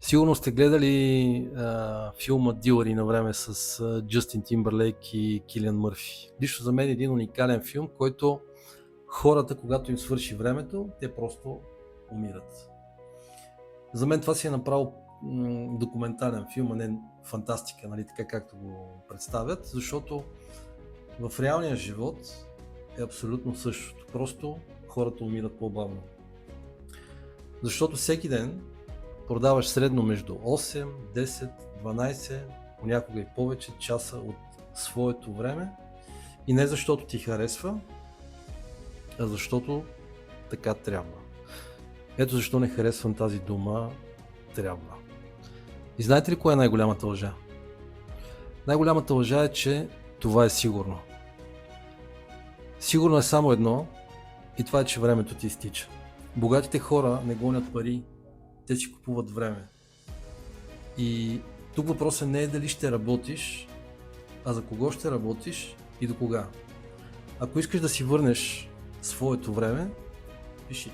Сигурно сте гледали филма Дилъри на време с Джастин Тимбърлейк и Килиан Мърфи. Лично за мен е един уникален филм, който хората, когато им свърши времето, те просто умират. За мен това си е направо документален филм, а не фантастика, нали, така както го представят, защото в реалния живот е абсолютно същото. Просто хората умират по-бавно. Защото всеки ден продаваш средно между 8, 10, 12, понякога и повече часа от своето време и не защото ти харесва, а защото така трябва. Ето защо не харесвам тази дума трябва. И знаете ли кое е най-голямата лъжа? Най-голямата лъжа е, че това е сигурно. Сигурно е само едно и това е, че времето ти изтича. Богатите хора не гонят пари, те си купуват време. И тук въпросът не е дали ще работиш, а за кого ще работиш и до кога. Ако искаш да си върнеш своето време, пиши.